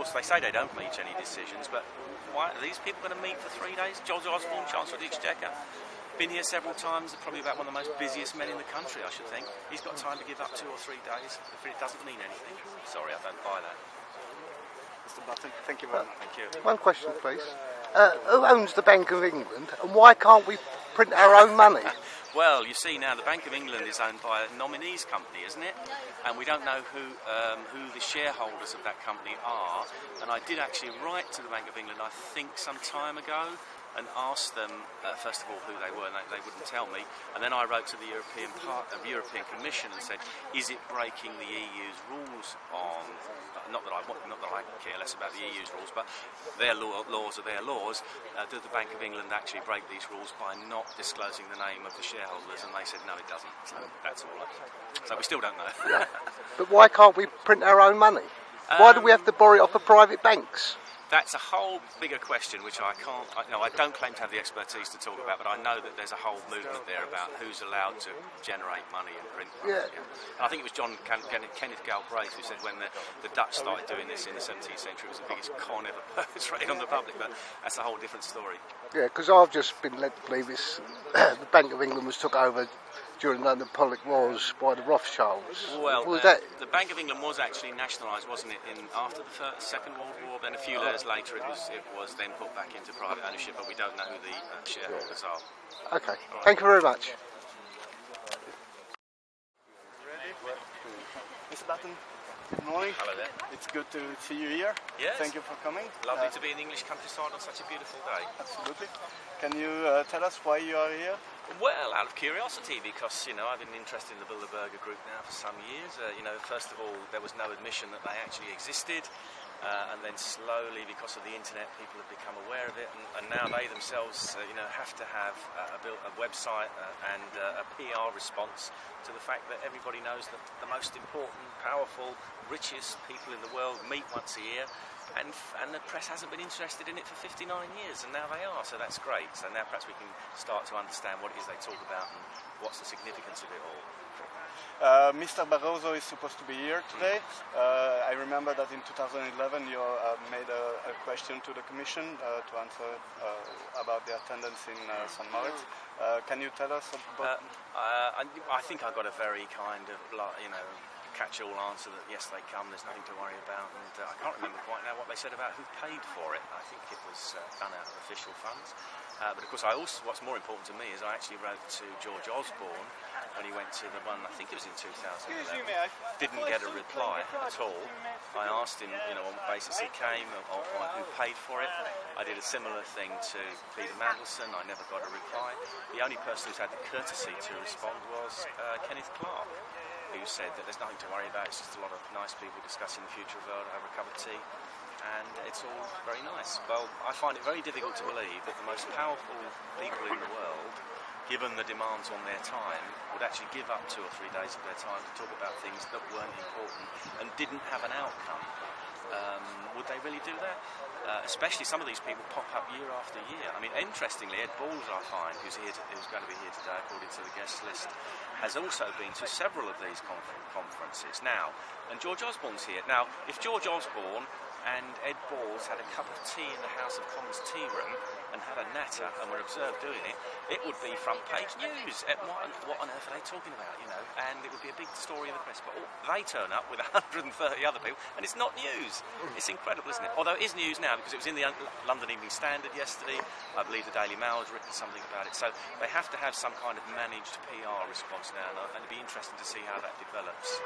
course, they say they don't reach any decisions, but why are these people going to meet for 3 days? George Osborne, Chancellor of the Exchequer, been here several times, probably about one of the most busiest men in the country, I should think. He's got time to give up 2 or 3 days if it doesn't mean anything. Sorry, I don't buy that. Mr. Button, thank you very much. Thank you. One question, please. Who owns the Bank of England, and why can't we print our own money? Well, you see now, the Bank of England is owned by a nominees company, isn't it? And we don't know who the shareholders of that company are. And I did actually write to the Bank of England, I think, some time ago, and asked them, first of all, who they were, and they wouldn't tell me. And then I wrote to the European Commission and said, is it breaking the EU's rules on, not that I care less about the EU's rules, but their laws are their laws. Does the Bank of England actually break these rules by not disclosing the name of the shareholders? And they said, no, it doesn't. So that's all. So we still don't know. Yeah. But why can't we print our own money? Why do we have to borrow it off of private banks? That's a whole bigger question, which I don't claim to have the expertise to talk about, but I know that there's a whole movement there about who's allowed to generate money and print money. Yeah. And I think it was Kenneth Galbraith who said when the Dutch started doing this in the 17th century, it was the biggest con ever perpetrated on the public, but that's a whole different story. Yeah, because I've just been led to believe it's the Bank of England was took over during the Napoleonic Wars by the Rothschilds. Well, the Bank of England was actually nationalised, wasn't it, after the Second World War? Then a few years later, it was then put back into private ownership, but we don't know who the shareholders are. Okay, right. Thank you very much. Mr. Button, good morning. Hello there. It's good to see you here. Yes. Thank you for coming. Lovely to be in the English countryside on such a beautiful day. Absolutely. Can you tell us why you are here? Well, out of curiosity, because, I've been interested in the Bilderberg group now for some years. First of all, there was no admission that they actually existed. And then slowly, because of the internet, people have become aware of it. And now they themselves, have to have a website and a PR response to the fact that everybody knows that the most important, powerful, richest people in the world meet once a year. And the press hasn't been interested in it for 59 years, and now they are, so that's great. So now perhaps we can start to understand what it is they talk about and what's the significance of it all. Mr. Barroso is supposed to be here today. I remember that in 2011 you made a question to the Commission to answer about the attendance in St. Moritz. Can you tell us about... I think I got a very kind of, catch-all answer that yes, they come, there's nothing to worry about, and I can't remember quite now what they said about who paid for it. I think it was done out of official funds. But of course, what's more important to me is I actually wrote to George Osborne when he went to the one, I think it was in 2011, didn't get a reply at all. I asked him, on what basis he came, on who paid for it. I did a similar thing to Peter Mandelson, I never got a reply. The only person who's had the courtesy to respond was Kenneth Clark, who said that there's nothing to worry about, it's just a lot of nice people discussing the future of the world over a cup of tea, and it's all very nice. Well, I find it very difficult to believe that the most powerful people in the world, given the demands on their time, would actually give up 2 or 3 days of their time to talk about things that weren't important and didn't have an outcome. Would they really do that? Especially some of these people pop up year after year. I mean, interestingly, Ed Balls, I find, who's going to be here today according to the guest list, has also been to several of these conferences now. And George Osborne's here. Now, if George Osborne and Ed Balls had a cup of tea in the House of Commons tea room and had a natter and were observed doing it, it would be front page news. What on earth are they talking about, And it would be a big story in the press. But they turn up with 130 other people and it's not news. It's incredible, isn't it? Although it is news now because it was in the London Evening Standard yesterday. I believe the Daily Mail has written something about it. So they have to have some kind of managed PR response now, and it'd be interesting to see how that develops.